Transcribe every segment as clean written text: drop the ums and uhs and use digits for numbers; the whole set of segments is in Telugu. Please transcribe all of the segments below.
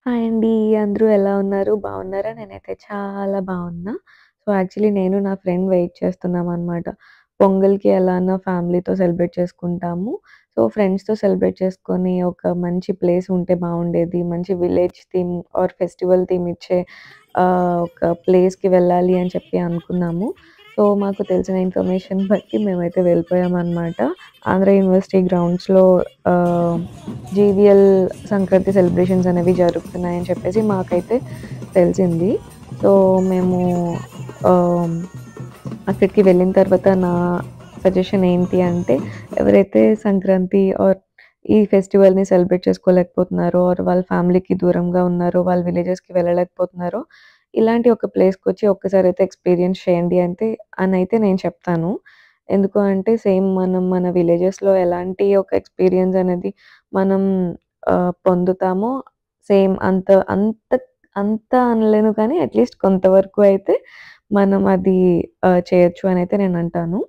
హాయ్ అండి. అందరూ ఎలా ఉన్నారు? బాగున్నారా? నేనైతే చాలా బాగున్నా. సో, యాక్చువల్లీ నేను నా ఫ్రెండ్ వెయిట్ చేస్తున్నామనమాట. పొంగల్‌కి ఎలానో ఫ్యామిలీతో సెలబ్రేట్ చేసుకుంటాము. సో, ఫ్రెండ్స్‌తో సెలబ్రేట్ చేసుకొని ఒక మంచి ప్లేస్ ఉంటే బావుండేది. మంచి village theme or festival theme ఇచ్చే ఒక ప్లేస్‌కి వెళ్ళాలి అని చెప్పి అనుకున్నాము. సో, మాకు తెలిసిన ఇన్ఫర్మేషన్ బట్టి మేమైతే వెళ్ళిపోయామనమాట. ఆంధ్ర యూనివర్సిటీ గ్రౌండ్స్‌లో ఆహ్, జీవీఎల్ సంక్రాంతి సెలబ్రేషన్స్ అనేవి జరుగుతున్నాయని చెప్పేసి మాకైతే తెలిసింది. సో, మేము ఆహ్, అక్కడికి వెళ్ళిన తర్వాత నా సజెషన్ ఏంటి అంటే, ఎవరైతే సంక్రాంతి ఆర్ ఈ ఫెస్టివల్‌ని సెలబ్రేట్ చేసుకోలేకపోతున్నారో ఆర్ వాళ్ళ ఫ్యామిలీకి దూరంగా ఉన్నారో, వాళ్ళ విలేజెస్‌కి వెళ్ళలేకపోతున్నారో, ఇలాంటి ఒక ప్లేస్‌కొచ్చి ఒక్కసారైతే ఎక్స్‌పీరియన్స్ చేయండి అనైతే నేను చెప్తాను. ఎందుకు అంటే సేమ్ మనం మన విలేజెస్‌లో ఎలాంటి ఒక ఎక్స్‌పీరియన్స్ అనేది మనం పొందుతామో సేమ్ అంత అంత అనలేను కానీ అట్‌లీస్ట్ కొంతవరకు అయితే మనం అది చేయొచ్చు అనైతే నేనంటాను.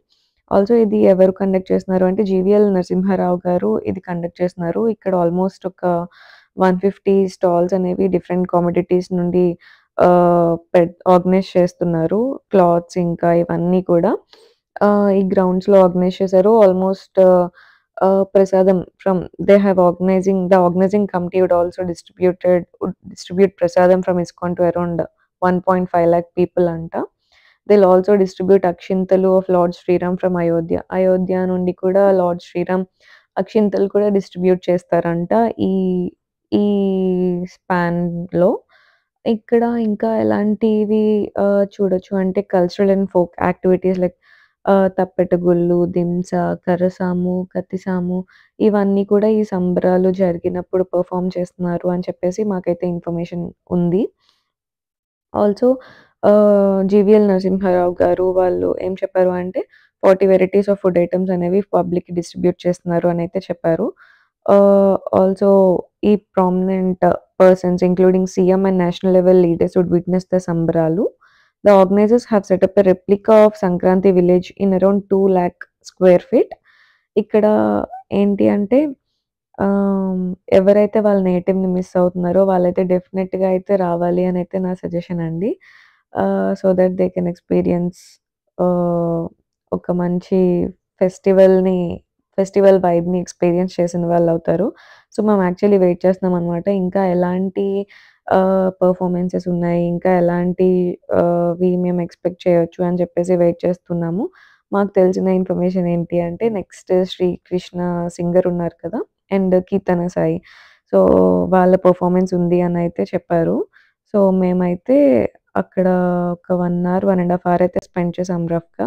ఆల్సో ఇది ఎవరు కండక్ట్ చేస్తున్నారు అంటే జీవీఎల్ నరసింహారావు గారు ఇది కండక్ట్ చేస్తున్నారు. ఇక్కడ ఆల్మోస్ట్ ఒక 150 స్టాల్స్ అనేవి డిఫరెంట్ కమోడిటీస్ నుండి ఆర్గనైజ్ చేస్తున్నారు. క్లాత్స్ ఇంకా ఇవన్నీ కూడా. ఈ గ్రౌండ్స్‌లో ఆర్గనైజ్ చేశారు. Almost prasadam from they have the organizing committee would distribute prasadam from ISKCON to around 1.5 lakh people అంట. థey'll ఆల్సో డిస్ట్రిబ్యూట్ అక్షింతలు of lord Shriram from Ayodhya. Ayodhya నుండి కూడా లార్డ్ శ్రీరామ్ అక్షింతలు కూడా డిస్ట్రిబ్యూట్ చేస్తారంట. ఈ ఈ స్పాన్‌లో. ఇక్కడ ఇంకా ఎలాంటివి చూడొచ్చు అంటే cultural and folk activities like తప్పెటగుళ్ళు, దింస, కర్రసాము, కత్తిసాము ఇవన్నీ కూడా ఈ సంబరాలు జరిగినప్పుడు పెర్ఫార్మ్ చేస్తున్నారు అని చెప్పేసి మాకైతే ఇన్ఫర్మేషన్ ఉంది. ఆల్సో జీవీఎల్ నరసింహారావు గారు వాళ్ళు ఏం చెప్పారు అంటే 40 వెరైటీస్ ఆఫ్ ఫుడ్ ఐటెమ్స్ అనేవి పబ్లిక్‌కి డిస్ట్రిబ్యూట్ చేస్తున్నారు అనైతే చెప్పారు. ఆల్సో ఈ prominent persons including CM and national level leaders would witness the సంబరాలు. The organizers have set up a replica of Sankranti village in around 2,00,000 square feet. ఇక్కడ ఏంటి అంటే ఆహ్, ఎవరైతే వాళ్ళ నేటివ్‌ని మిస్ అవుతున్నారో వాళ్ళైతే డెఫినిట్‌గా అయితే రావాలి అనైతే నా సజెషన్ అండి. So that they can experience ఆహ్, ఒక మంచి ఫెస్టివల్‌ని ఫెస్టివల్ వైబ్‌ని ఎక్స్‌పీరియన్స్ చేసిన వాళ్ళవుతారు. సో, మేము యాక్చువల్లీ వెయిట్ చేస్తున్నామనమాట. ఇంకా ఎలాంటి పెర్ఫార్మన్సెస్ ఉన్నాయి, ఇంకా ఎలాంటి మేము ఎక్స్‌పెక్ట్ చేయొచ్చు అని చెప్పేసి వెయిట్ చేస్తున్నాము. మాకు తెలిసిన ఇన్ఫర్మేషన్ ఏంటి అంటే నెక్స్ట్ శ్రీకృష్ణ సింగర్ ఉన్నారు కదా! And Keerthana Sai. సో, వాళ్ళ పెర్ఫార్మన్స్ ఉంది అనైతే చెప్పారు. సో, మేమైతే అక్కడ ఒక 1 అవర్, 1 ½ అవర్ అయితే స్పెండ్ చేసాం రఫ్‌గా.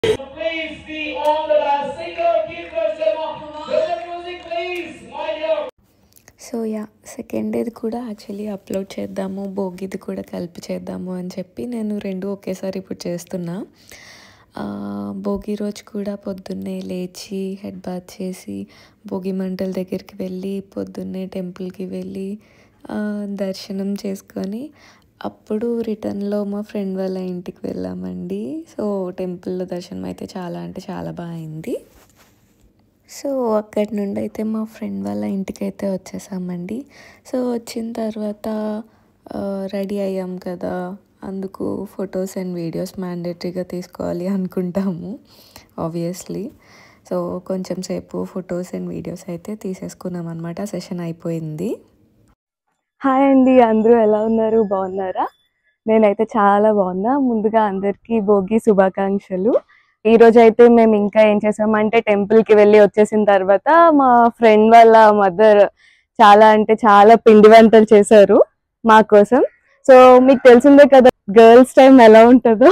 Please, the all that are single, keep yourself on. The music, please, my dear. So, second డేది కూడా యాక్చువల్లీ అప్‌లోడ్ చేద్దాము. భోగిది కూడా కలిపి చేద్దాము అని చెప్పి నేను 2 ఒకేసారి ఇప్పుడు చేస్తున్నా. భోగి రోజు కూడా పొద్దున్నే లేచి హెడ్ బాత్ చేసి, భోగి మంటల దగ్గరికి వెళ్ళి, పొద్దున్నే టెంపుల్‌కి వెళ్ళి దర్శనం చేసుకొని, అప్పుడు రిటర్న్‌లో మా ఫ్రెండ్ వాళ్ళ ఇంటికి వెళ్ళామండి. సో, టెంపుల్‌లో దర్శనం అయితే చాలా అంటే చాలా బా అయింది. సో, అక్కడి నుండయితే మా ఫ్రెండ్ వాళ్ళ ఇంటికైతే వచ్చేసామండి. సో, వచ్చిన తర్వాత రెడీ అయ్యాం కదా! అందుకు ఫొటోస్ అండ్ వీడియోస్ మ్యాండేటరీగా తీసుకోవాలి అనుకుంటాము ఆబ్వియస్లీ. సో కొంచెం సేపు ఫొటోస్ అండ్ వీడియోస్ అయితే తీసేసుకున్నాం అనమాట. సెషన్ అయిపోయింది. హాయ్ అండి, అందరూ ఎలా ఉన్నారు? బాగున్నారా? నేనైతే చాలా బాగున్నా. ముందుగా అందరికీ భోగి శుభాకాంక్షలు. ఈరోజు అయితే మేము ఇంకా ఏం చేసామంటే టెంపుల్కి వెళ్ళి వచ్చేసిన తర్వాత మా ఫ్రెండ్ వాళ్ళ మదర్ చాలా అంటే చాలా పిండి వంటలు చేశారు మా కోసం. సో మీకు తెలిసిందే కదా గర్ల్స్ టైం ఎలా ఉంటుందో.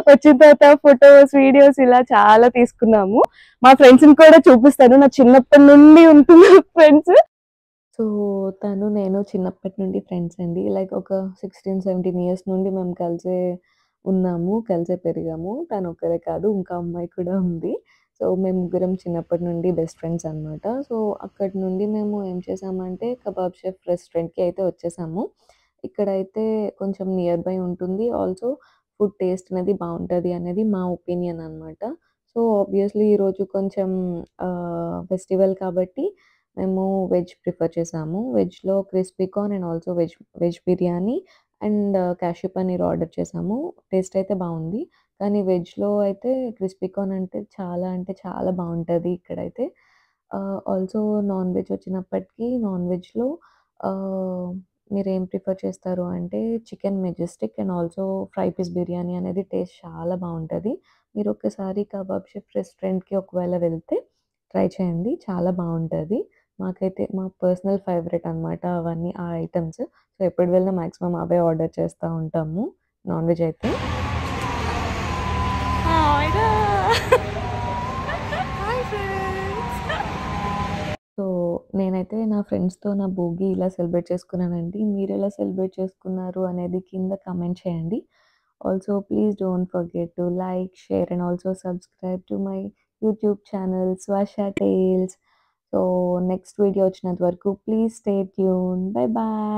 వచ్చిన తర్వాత ఫొటోస్ వీడియోస్ ఇలా చాలా తీసుకున్నాము. మా ఫ్రెండ్స్ని కూడా చూపిస్తాను, నా చిన్నప్పటి నుండి ఉంటున్న ఫ్రెండ్స్. సో నేను చిన్నప్పటి నుండి ఫ్రెండ్స్ అండి. లైక్ ఒక 16, 17 ఇయర్స్ నుండి మేము కలిసే ఉన్నాము, కలిసే పెరిగాము. తను ఒక్కరే కాదు, ఇంకా అమ్మాయి కూడా ఉంది. సో మేము ముగ్గురం చిన్నప్పటి నుండి బెస్ట్ ఫ్రెండ్స్ అనమాట. సో అక్కడి నుండి మేము ఏం చేసామంటే కబాబ్ షెఫ్ రెస్టారెంట్‌కి అయితే వచ్చేసాము. ఇక్కడైతే కొంచెం నియర్ బై ఉంటుంది. ఆల్సో ఫుడ్ టేస్ట్ అనేది బావుంటది అనేది మా ఒపీనియన్ అనమాట. సో ఆబ్వియస్‌లీ ఈరోజు కొంచెం ఫెస్టివల్ కాబట్టి మేము వెజ్ ప్రిఫర్ చేసాము. వెజ్‌లో crispy corn and also veg biryani and cashew paneer order చేసాము. టేస్ట్ అయితే బావుంది. కానీ వెజ్‌లో అయితే క్రిస్పీ కార్న్ అంటే చాలా బావుంటది ఇక్కడైతే. ఆల్సో నాన్ వెజ్ వచ్చినప్పటికి నాన్ వెజ్‌లో ఆహ్, మీరేం ప్రిఫర్ చేస్తారు అంటే chicken majestic and also fry piece biryani అనేది టేస్ట్ చాలా బావుంటది. మీరు ఒక్కసారి కబాబ్ షెఫ్ రెస్టారెంట్‌కి ఒకవేళ వెళ్తే ట్రై చేయండి. చాలా బావుంటది. మాకైతే మా పర్సనల్ ఫేవరెట్ అనమాట అవన్నీ ఆ ఐటెమ్స్. సో ఎప్పుడు వెళ్ళినా మాక్సిమం అవే ఆర్డర్ చేస్తా ఉంటాము నాన్ వెజ్ అయితే. సో నేనైతే నా ఫ్రెండ్స్‌తో నా భోగి ఇలా సెలబ్రేట్ చేసుకున్నానండి. మీరెలా సెలబ్రేట్ చేసుకున్నారు అనేది కింద కామెంట్ చేయండి. Also please don't forget to like, share and also subscribe to my YouTube channel Swasha tales. So next video వచ్చినంత వరకు please stay tuned. Bye by.